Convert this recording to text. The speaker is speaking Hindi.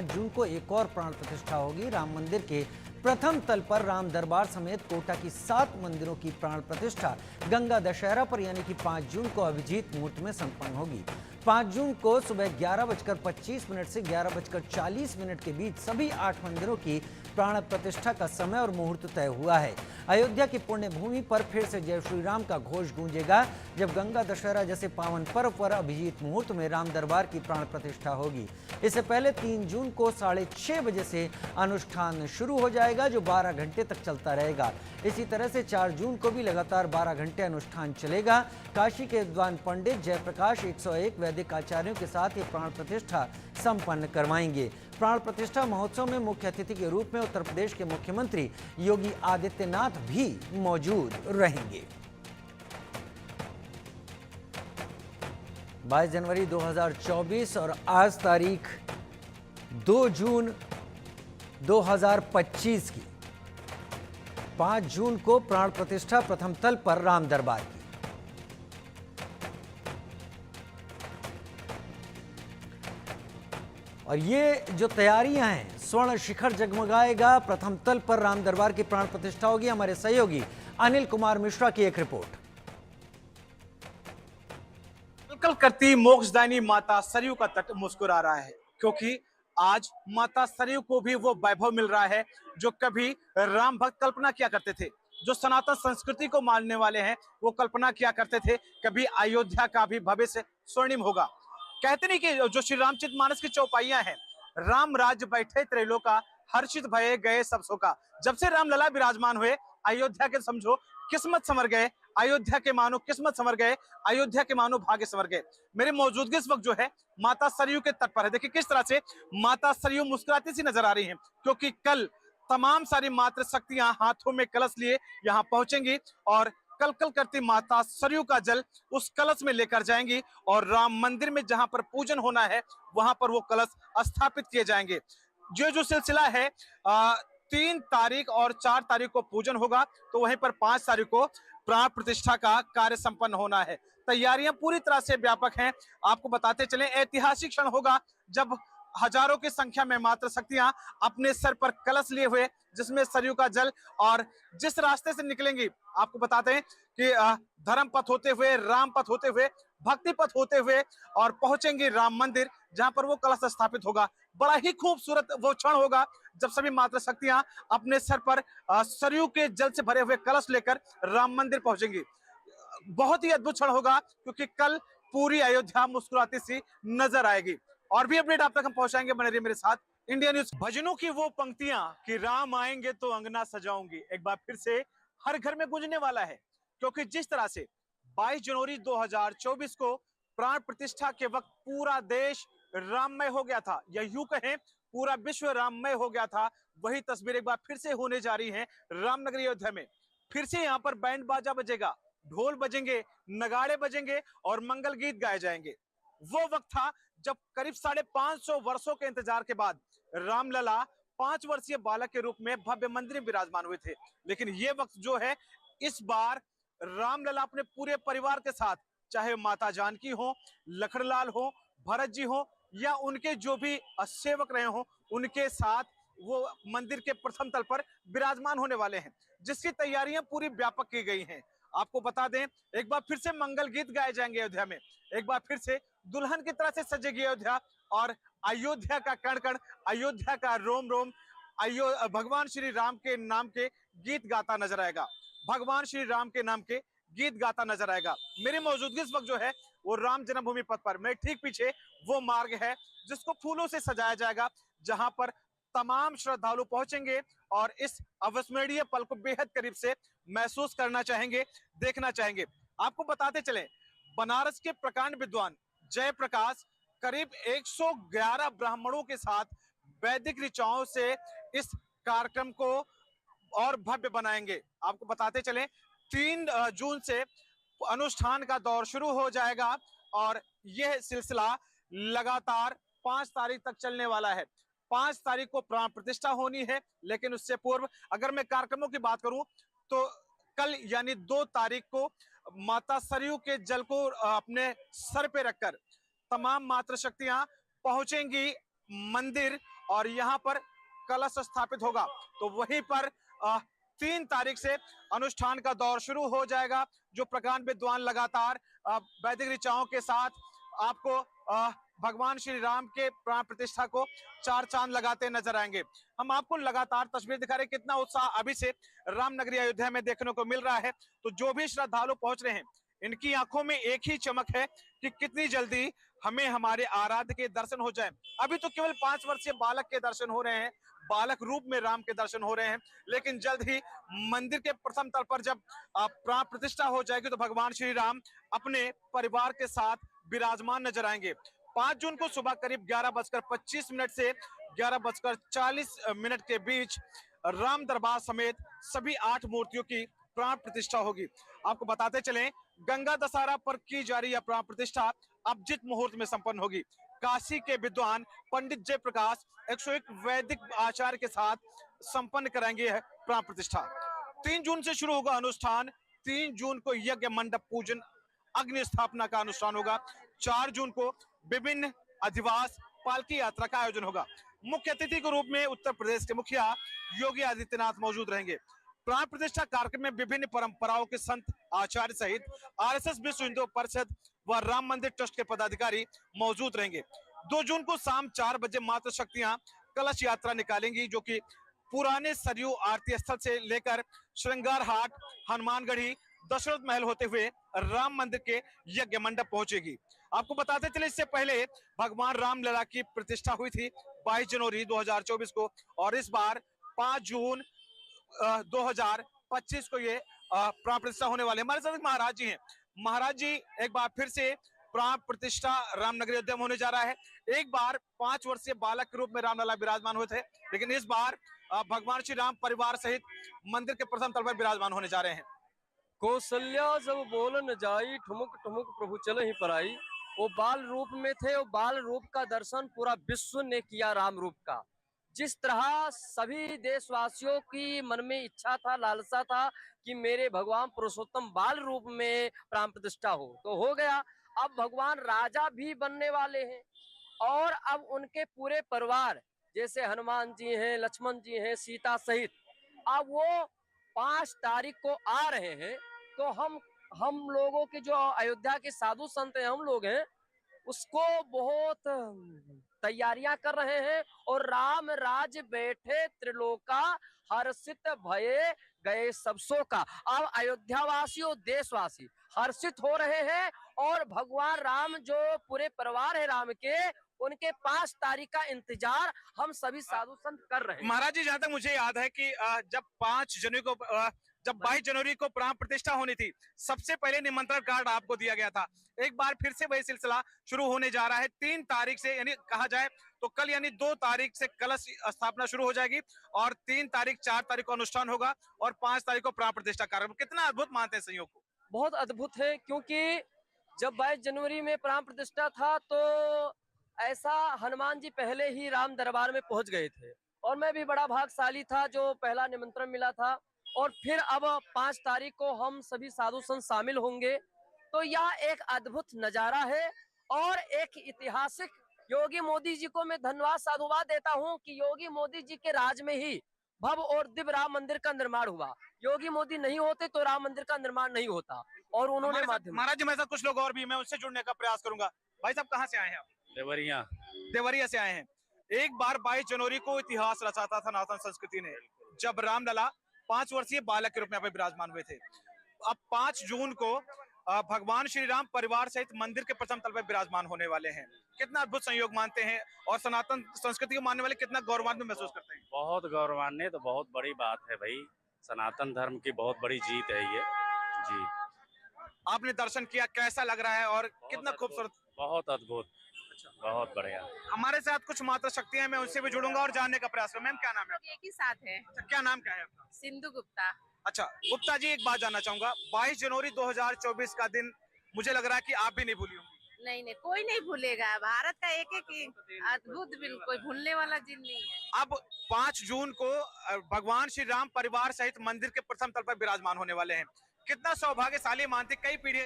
जून को एक और प्राण प्रतिष्ठा होगी। राम मंदिर के प्रथम तल पर राम दरबार समेत कोटा की 7 मंदिरों की प्राण प्रतिष्ठा गंगा दशहरा पर यानी कि 5 जून को अभिजीत मुहूर्त में संपन्न होगी। 5 जून को सुबह 11:25 से 11:40 के बीच सभी 8 मंदिरों की प्राण प्रतिष्ठा का समय और मुहूर्त तय हुआ है। अयोध्या की पुण्य भूमि पर फिर से जय श्री राम का घोष गूंजेगा जब गंगा दशहरा जैसे पावन पर्व पर अभिजीत मुहूर्त में राम दरबार की प्राण प्रतिष्ठा होगी। इससे पहले 3 जून को 6:30 बजे से अनुष्ठान शुरू हो जाएगा जो 12 घंटे तक चलता रहेगा। इसी तरह से 4 जून को भी लगातार 12 घंटे अनुष्ठान चलेगा। काशी के विद्वान पंडित जयप्रकाश 101 वैदिक आचार्यों के साथ ये प्राण प्रतिष्ठा संपन्न करवाएंगे। प्राण प्रतिष्ठा महोत्सव में मुख्य अतिथि के रूप में उत्तर प्रदेश के मुख्यमंत्री योगी आदित्यनाथ भी मौजूद रहेंगे। 22 जनवरी 2024 और आज तारीख 2 जून 2025 की 5 जून को प्राण प्रतिष्ठा प्रथम तल पर राम दरबार की। और ये जो तैयारियां हैं, स्वर्ण शिखर जगमगाएगा, प्रथम तल पर राम दरबार की प्राण प्रतिष्ठा होगी। हमारे सहयोगी अनिल कुमार मिश्रा की एक रिपोर्ट। कल करती मोक्षदायिनी माता सरयू का तट मुस्कुरा रहा है क्योंकि आज माता सरयू को भी वो वैभव मिल रहा है जो कभी राम भक्त कल्पना किया करते थे। जो सनातन संस्कृति को मानने वाले हैं वो कल्पना किया करते थे कभी अयोध्या का भी भविष्य स्वर्णिम होगा। कहते नहीं कि जो श्री रामचरितमानस की चौपाइयां हैं, राम राज्य बैठे त्रैलोका हर्षित भये गए सब शोका। जब से राम लला विराजमान हुए अयोध्या के समझो किस्मत संवर गए, अयोध्या के मानो किस्मत संवर गए, अयोध्या के मानो भाग्य संवर गए। मेरे मौजूदगी इस वक्त जो है माता सरयू के तट पर है। देखिए किस तरह से माता सरयू मुस्कुराती सी नजर आ रही हैं क्योंकि कल तमाम सारी मातृ शक्तियां हाथों में कलश लिए यहां पहुंचेंगी और कल कल करती माता सरयू का जल उस कलश में लेकर जाएंगी और राम मंदिर में जहां पर पूजन होना है वहां पर वो कलश स्थापित किए जाएंगे। जो सिलसिला है 3 तारीख और 4 तारीख को पूजन होगा तो वहीं पर 5 तारीख को प्राण प्रतिष्ठा का कार्य संपन्न होना है। तैयारियां पूरी तरह से व्यापक हैं। आपको बताते चलें ऐतिहासिक क्षण होगा जब हजारों की संख्या में मातृ शक्तियां अपने सर पर कलश लिए हुए जिसमें सरयू का जल और जिस रास्ते से निकलेंगी आपको बताते हैं कि धर्म पथ होते हुए, राम पथ होते हुए, भक्ति पथ होते हुए और पहुंचेंगे राम मंदिर जहां पर वो कलश स्थापित होगा। बड़ा ही खूबसूरत वो क्षण होगा जब सभी मातृ शक्तियां अपने सर पर सरयू के जल से भरे हुए कलश लेकर राम मंदिर पहुंचेंगी। बहुत ही अद्भुत क्षण होगा क्योंकि कल पूरी अयोध्या मुस्कुराती सी नजर आएगी। और भी अपडेट आप तक हम पहुंचाएंगे, बने रहिए मेरे साथ। India news. भजनों की वो पंक्तियां कि राम आएंगे तो अंगना सजाऊंगी एक बार फिर से हर घर में गूंजने वाला है क्योंकि जिस तरह से 22 जनवरी 2024 को प्राण प्रतिष्ठा के वक्त पूरा देश राममय हो गया था या यूं कहें पूरा विश्व राममय हो गया था, वही तस्वीर एक बार फिर से होने जा रही है रामनगरी अयोध्या में। फिर से यहाँ पर बैंड बाजा बजेगा, ढोल बजेंगे, नगाड़े बजेंगे और मंगल गीत गाए जाएंगे। वो वक्त था जब करीब 550 वर्षों के इंतजार के बाद रामलला 5 वर्षीय बालक के रूप में भव्य मंदिर में विराजमान हुए थे। लेकिन ये वक्त जो है इस बार रामलला अपने पूरे परिवार के साथ, चाहे माता जानकी हो, लखनलाल हो, भरत जी हो या उनके जो भी सेवक रहे हो, उनके साथ वो मंदिर के प्रथम तल पर विराजमान होने वाले हैं जिसकी तैयारियां पूरी व्यापक की गई हैं। आपको बता दें एक बार फिर से मंगल गीत गाए जाएंगे अयोध्या में, एक बार फिर से दुल्हन की तरह से सजेगी अयोध्या और अयोध्या का कण कण, अयोध्या का रोम रोम भगवान श्री राम के नाम के गीत गाता नजर आएगा, भगवान श्री राम के नाम के गीत गाता नजर आएगा। मेरी मौजूदगी इस वक्त जो है वो राम जन्मभूमि पथ पर, मेरे ठीक पीछे वो मार्ग है जिसको फूलों से सजाया जाएगा जहां पर तमाम श्रद्धालु पहुंचेंगे और इस अविस्मरणीय पल को बेहद करीब से महसूस करना चाहेंगे, देखना चाहेंगे। आपको बताते चले बनारस के प्रकांड विद्वान जयप्रकाश करीब 111 ब्राह्मणों के साथ वैदिक ऋचाओं से इस कार्यक्रम को और भव्य बनाएंगे। आपको बताते चलें 3 जून से अनुष्ठान का दौर शुरू हो जाएगा और यह सिलसिला लगातार 5 तारीख तक चलने वाला है। 5 तारीख को प्राण प्रतिष्ठा होनी है लेकिन उससे पूर्व अगर मैं कार्यक्रमों की बात करूं तो कल यानी 2 तारीख को माता सरयू के जल को अपने सर पे रखकर तमाम मातृ शक्तियां पहुंचेंगी मंदिर और यहाँ पर कलश स्थापित होगा। तो वहीं पर 3 तारीख से अनुष्ठान का दौर शुरू हो जाएगा, जो प्रकांड विद्वान लगातार वैदिक ऋचाओं के साथ आपको भगवान श्री राम के प्राण प्रतिष्ठा को 4 चांद लगाते नजर आएंगे। हम आपको लगातार तस्वीर दिखा रहे हैं, कितना उत्साह अभी से रामनगरी अयोध्या में देखने को मिल रहा है। तो जो भी श्रद्धालु पहुंच रहे हैं, इनकी आंखों में एक ही चमक है कि कितनी जल्दी हमें हमारे आराध्य के दर्शन हो जाए। अभी तो केवल 5 वर्षीय बालक के दर्शन हो रहे हैं, बालक रूप में राम के दर्शन हो रहे हैं, लेकिन जल्द ही मंदिर के प्रथम तल पर जब प्राण प्रतिष्ठा हो जाएगी तो भगवान श्री राम अपने परिवार के साथ विराजमान नजर आएंगे। 5 जून को सुबह करीब 11:25 से 11:40 के बीच राम दरबार समेत सभी 8 मूर्तियों की प्राण प्रतिष्ठा होगी। आपको बताते चलें, गंगा दशहरा पर की जा रही यह प्राण प्रतिष्ठा अभिजीत मुहूर्त में संपन्न होगी। काशी के विद्वान पंडित जयप्रकाश 101 वैदिक आचार्य के साथ संपन्न कराएंगे यह प्राण प्रतिष्ठा। 3 जून से शुरू होगा अनुष्ठान। 3 जून को यज्ञ मंडप पूजन अग्नि स्थापना का अनुष्ठान होगा। 4 जून को विभिन्न अधिवास पालकी यात्रा का आयोजन होगा। मुख्य अतिथि के रूप में उत्तर प्रदेश के मुखिया योगी आदित्यनाथ मौजूद रहेंगे। प्राण प्रतिष्ठा कार्यक्रम में विभिन्न परंपराओं के संत आचार्य सहित आरएसएस विश्व हिंदू परिषद व राम मंदिर ट्रस्ट के पदाधिकारी मौजूद रहेंगे। 2 जून को शाम 4 बजे मातृ शक्तियां कलश यात्रा निकालेंगी, जो कि पुराने सरयू आरती स्थल से लेकर श्रृंगार हाट, हनुमानगढ़ी, दशरथ महल होते हुए राम मंदिर के यज्ञ मंडप पहुंचेगी। आपको बताते चले, इससे पहले भगवान रामलला की प्रतिष्ठा हुई थी 22 जनवरी 2024 को, और इस बार 5 जून 2025 को ये प्राण प्रतिष्ठा होने वाले। हमारे साथ एक महाराज जी हैं। महाराज जी, एक बार फिर से प्राण प्रतिष्ठा रामनगरी अयोध्या में होने जा रहा है। एक बार 5 वर्षीय बालक के रूप में रामलला विराजमान हुए थे, लेकिन इस बार भगवान श्री राम परिवार सहित मंदिर के प्रथम तल पर विराजमान होने जा रहे हैं। कौशल्या जब बोलन जाई, ठुमुक ठुमुक प्रभु चल ही पराई। वो बाल रूप में थे, वो बाल रूप का दर्शन पूरा विश्व ने किया राम रूप का। जिस तरह सभी देशवासियों की मन में इच्छा था, लालसा था कि मेरे भगवान पुरुषोत्तम बाल रूप में प्राण प्रतिष्ठा हो, तो हो गया। अब भगवान राजा भी बनने वाले हैं, और अब उनके पूरे परिवार, जैसे हनुमान जी हैं, लक्ष्मण जी हैं, सीता सहित, अब वो 5 तारीख को आ रहे हैं। तो हम लोगों के जो अयोध्या के साधु संत हैं, हम लोग हैं, उसको बहुत तैयारियां कर रहे हैं। और राम राज बैठे त्रिलोका, हर्षित भये गए सबसों का। अब अयोध्यावासी और देशवासी हर्षित हो रहे हैं, और भगवान राम जो पूरे परिवार है राम के, उनके 5 तारीख का इंतजार हम सभी साधु संत कर रहे हैं। महाराज जी, जहां तक मुझे याद है कि जब 5 जनवरी को जब 22 जनवरी को प्राण प्रतिष्ठा होनी थी, सबसे पहले निमंत्रण कार्ड आपको दिया गया था। एक बार फिर से वही सिलसिला शुरू होने जा रहा है। 3 तारीख से, यानी कहा जाए तो कल, यानी 2 तारीख से कलश स्थापना शुरू हो जाएगी, और 3 तारीख 4 तारीख को अनुष्ठान होगा, और 5 तारीख को प्राण प्रतिष्ठा कार्यक्रम। कितना अद्भुत मानते हैं संयोग को? बहुत अद्भुत है, क्योंकि जब 22 जनवरी में प्राण प्रतिष्ठा था, तो ऐसा हनुमान जी पहले ही राम दरबार में पहुंच गए थे, और मैं भी बड़ा भाग्यशाली था जो पहला निमंत्रण मिला था। और फिर अब 5 तारीख को हम सभी साधु संत शामिल होंगे। तो यह एक अद्भुत नजारा है, और एक ऐतिहासिक, योगी मोदी जी को मैं धन्यवाद साधुवाद देता हूं कि योगी मोदी जी के राज में ही भव्य और दिव्य राम मंदिर का निर्माण हुआ। योगी मोदी नहीं होते तो राम मंदिर का निर्माण नहीं होता, और उन्होंने माध्यम। महाराज जी, मेरे साथ कुछ लोग और भी, मैं उनसे जुड़ने का प्रयास करूंगा। भाई साहब, कहाँ से आए हैं आप? देवरिया से आए हैं। एक बार 22 जनवरी को इतिहास रचा था सनातन संस्कृति ने, जब रामलला 5 वर्षीय बालक के रूप में विराजमान हुए थे। अब 5 जून को भगवान श्री राम परिवार सहित मंदिर के प्रथम तल पर विराजमान होने वाले हैं। कितना अद्भुत संयोग मानते हैं, और सनातन संस्कृति को मानने वाले कितना गौरवान्वित महसूस करते हैं? बहुत गौरवान्वित, तो बहुत बड़ी बात है भाई। सनातन धर्म की बहुत बड़ी जीत है ये जी। आपने दर्शन किया, कैसा लग रहा है, और कितना खूबसूरत? बहुत अद्भुत, बहुत बढ़िया। हमारे साथ कुछ माता शक्तियां हैं, मैं उनसे भी जुड़ूंगा और जानने का प्रयास करूंगा। मैम, क्या नाम है आपका? एक ही साथ है। अच्छा, क्या नाम क्या है आपका? सिंधु गुप्ता। अच्छा गुप्ता जी, एक बात जानना चाहूंगा, 22 जनवरी 2024 का दिन मुझे लग रहा है कि आप भी नहीं भूली होंगी। नहीं, कोई नहीं भूलेगा। भारत का एक अद्भुत, बिल्कुल कोई भूलने वाला दिन नहीं है। अब 5 जून को भगवान श्री राम परिवार सहित मंदिर के प्रथम तल पर विराजमान होने वाले हैं। कितना सौभाग्यशाली मानते, कई पीढ़ी